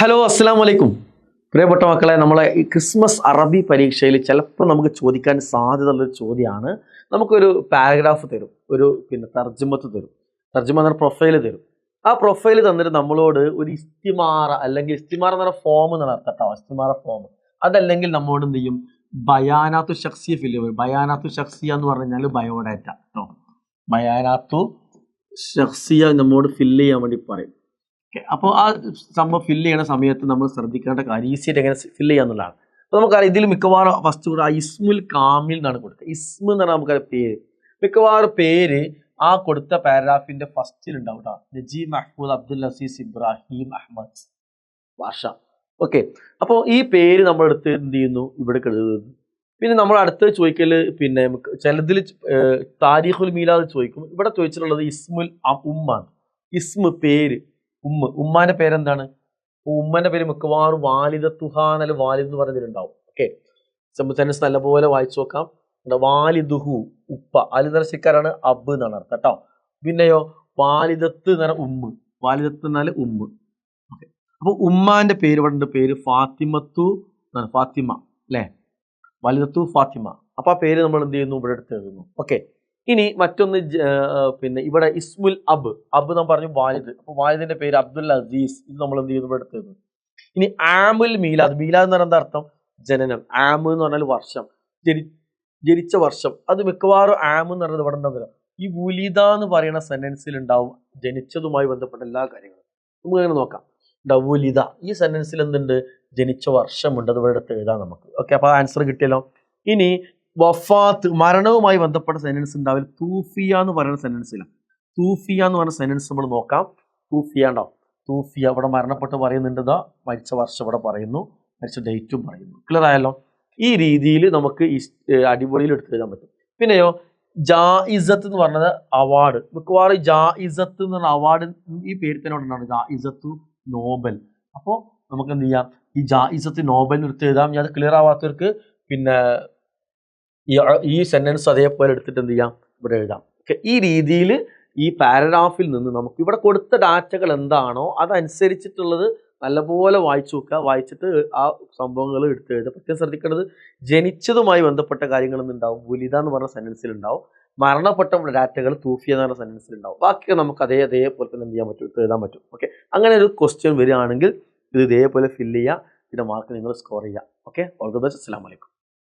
Hello അസ്സലാം വലൈക്കും. പ്രിയപ്പെട്ട മക്കളെ, നമ്മളെ ഈ ക്രിസ്മസ് അറബി പരീക്ഷയിൽ ചിലപ്പോൾ നമുക്ക് ചോദിക്കാൻ സാധ്യതയുള്ളൊരു ചോദ്യമാണ്. നമുക്കൊരു പാരഗ്രാഫ് തരും, ഒരു തർജ്ജമത്ത് തരും. തർജ്ജമ എന്ന് പറഞ്ഞാൽ പ്രൊഫൈൽ തരും. ആ പ്രൊഫൈൽ തന്നിട്ട് നമ്മളോട് ഒരു ഇസ്തിമാറ അല്ലെങ്കിൽ ഇസ്തിമാറ എന്ന് പറഞ്ഞ ഫോം എന്നാണ് അർത്ഥം കേട്ടോ. ഇസ്തിമാറ ഫോം അതല്ലെങ്കിൽ നമ്മളോട് എന്ത് ചെയ്യും, ബയാനാത്തു ഷഖ്സിയ ഫില്ല് ചെയ്യും. ബയാനാത്തു ഷഖ്സിയ എന്ന് പറഞ്ഞു കഴിഞ്ഞാൽ ബയോഡാറ്റ കേട്ടോ. ബയാനാത്തു ഷഖ്സിയ നമ്മോട് ഫില്ല് ചെയ്യാൻ വേണ്ടി പറയും. അപ്പോൾ ആ സംഭവം ഫില്ല് ചെയ്യുന്ന സമയത്ത് നമ്മൾ ശ്രദ്ധിക്കേണ്ട കാര്യം ഈസിയായിട്ട് എങ്ങനെ ഫില്ല് ചെയ്യാന്നുള്ളതാണ്. അപ്പോൾ നമുക്കറിയാം ഇതിൽ മിക്കവാറും ഫസ്റ്റ് കൂടെ ആ ഇസ്മുൽ കാമിൽ എന്നാണ് കൊടുക്കുക. ഇസ്മ എന്ന് പറഞ്ഞാൽ നമുക്കറിയാം പേര്. മിക്കവാറും പേര് ആ കൊടുത്ത പാരഗ്രാഫിന്റെ ഫസ്റ്റിൽ ഉണ്ടാവും കേട്ടോ. നജീബ് മഹ്മൂദ് അബ്ദുൽ അസീസ് ഇബ്രാഹിം അഹമ്മദ് ഭാഷ. ഓക്കെ, അപ്പോൾ ഈ പേര് നമ്മളെടുത്ത് എന്ത് ചെയ്യുന്നു, ഇവിടെ എഴുതുന്നു. പിന്നെ നമ്മൾ അടുത്ത് ചോദിക്കൽ ചിലതിൽ താരീഖുൽ മീലാദ് ചോദിക്കും. ഇവിടെ ചോദിച്ചിട്ടുള്ളത് ഇസ്മുൽ ഉമ്മാണ്. ഇസ്മ പേര്, ഉമ്മാന്റെ പേരെന്താണ്? ഉമ്മന്റെ പേര് മിക്കവാറും വാലിദത്തുഹാന്നല്ല വാലിദ് എന്ന് പറഞ്ഞതിലുണ്ടാവും. ഓക്കെ, സെൻസ് നല്ലപോലെ വായിച്ചു നോക്കാം. വാലിദുഹു ഉപ്പ, അലിദർശിക്കാരാണ് അബ് എന്നാണ് അർത്ഥം കേട്ടോ. പിന്നെയോ വാലിദത്ത് എന്ന് പറഞ്ഞാൽ ഉമ്മ്, വാലിദത്ത് എന്നാൽ ഉമ്മ്. ഓക്കെ, അപ്പൊ ഉമ്മാന്റെ പേര് ഇവിടെ പേര് ഫാത്തിമത്തു എന്നാണ്, ഫാത്തിമ അല്ലെ, വാലിദത്തു ഫാത്തിമ. അപ്പൊ ആ പേര് നമ്മൾ എന്ത് ചെയ്യുന്നു, ഇവിടെ എടുത്ത് എഴുതുന്നു. ഓക്കെ, ഇനി മറ്റൊന്ന് ഇവിടെ ഇസ്മുൽ അബ് നാം പറഞ്ഞു വാലിദ്. അപ്പൊ വാലിദിന്റെ പേര് അബ്ദുൽ അസീസ്. ഇത് നമ്മൾ എന്ത് ചെയ്യുന്നു, ഇവിടെ എടുത്തത്. ഇനി ആമുൽ മീലാദ്, മീലാദ് എന്ന് പറഞ്ഞാൽ എന്താ അർത്ഥം? ജനനം. ആമ് എന്ന് പറഞ്ഞാൽ വർഷം, ജനിച്ച വർഷം. അത് മിക്കവാറും ആമ് എന്ന് പറഞ്ഞത് ഇവിടെ ഉണ്ടാവില്ല. ഈ വുലിദ എന്ന് പറയുന്ന സെന്റൻസിൽ ഉണ്ടാവും ജനിച്ചതുമായി ബന്ധപ്പെട്ട എല്ലാ കാര്യങ്ങളും. നമുക്ക് അങ്ങനെ നോക്കാം. വുലിദ ഈ സെന്റൻസിൽ എന്തുണ്ട്, ജനിച്ച വർഷമുണ്ട്. അത് ഇവിടെ എടുത്ത് എഴുതാം നമുക്ക്. ഓക്കെ, അപ്പൊ ആൻസർ കിട്ടിയല്ലോ. ഇനി വഫാത്ത് മരണവുമായി ബന്ധപ്പെട്ട സെന്റൻസ് ഉണ്ടാവില്ല. തൂഫിയ എന്ന് പറയുന്ന സെന്റൻസിലാണ്. തൂഫിയ എന്ന് പറയുന്ന സെന്റൻസ് നമ്മൾ നോക്കാം. തൂഫിയ ഉണ്ടാവും. തൂഫിയ ഇവിടെ മരണപ്പെട്ട് പറയുന്നുണ്ട്, മരിച്ച വർഷം ഇവിടെ പറയുന്നു, മരിച്ച ഡേറ്റും പറയുന്നു. ക്ലിയർ ആയല്ലോ? ഈ രീതിയിൽ നമുക്ക് അടിപൊളിയിൽ എടുത്ത് എഴുതാൻ പറ്റും. പിന്നെയോ ജായിസത്ത് എന്ന് പറഞ്ഞത് അവാർഡ്. മിക്കവാറും ജായിസത്ത് എന്ന് പറഞ്ഞ അവാർഡ് ഈ പേര് തന്നെ ഉണ്ടാണ്, ജായിസത്തു നോബൽ. അപ്പോൾ നമുക്ക് എന്ത് ചെയ്യാം, ഈ ജായിസത്ത് നോബൽ എടുത്ത് എഴുതാം. ഞാൻ അത് ക്ലിയർ ആവാത്തവർക്ക് ഈ സെന്റൻസ് അതേപോലെ എടുത്തിട്ട് എന്ത് ചെയ്യാം, ഇവിടെ എഴുതാം. ഓക്കെ, ഈ രീതിയിൽ ഈ പാരഗ്രാഫിൽ നിന്ന് നമുക്ക് ഇവിടെ കൊടുത്ത ഡാറ്റകൾ എന്താണോ അതനുസരിച്ചിട്ടുള്ളത് നല്ലപോലെ വായിച്ചു നോക്കുക. വായിച്ചിട്ട് ആ സംഭവങ്ങൾ എടുത്ത് എഴുതുക. പ്രത്യേകം ശ്രദ്ധിക്കേണ്ടത് ജനിച്ചതുമായി ബന്ധപ്പെട്ട കാര്യങ്ങളൊന്നും ഉണ്ടാവും. വുലിദ എന്ന് പറഞ്ഞ സെന്റൻസിൽ ഉണ്ടാവും. മരണപ്പെട്ട ഡാറ്റകൾ തൂഫിയ എന്ന് പറഞ്ഞ സെന്റൻസിൽ ഉണ്ടാവും. ബാക്കിയൊക്കെ നമുക്ക് അതേപോലെ തന്നെ എന്ത് ചെയ്യാൻ പറ്റും, എഴുതാൻ പറ്റും. ഓക്കെ, അങ്ങനെ ഒരു ക്വസ്റ്റ്യൻ വരികയാണെങ്കിൽ ഇത് ഇതേപോലെ ഫില്ല് ചെയ്യുക. ഇതിന്റെ മാർക്ക് നിങ്ങൾ സ്കോർ ചെയ്യുക. Okay, all the best. അസ്സലാമു അലൈക്കും.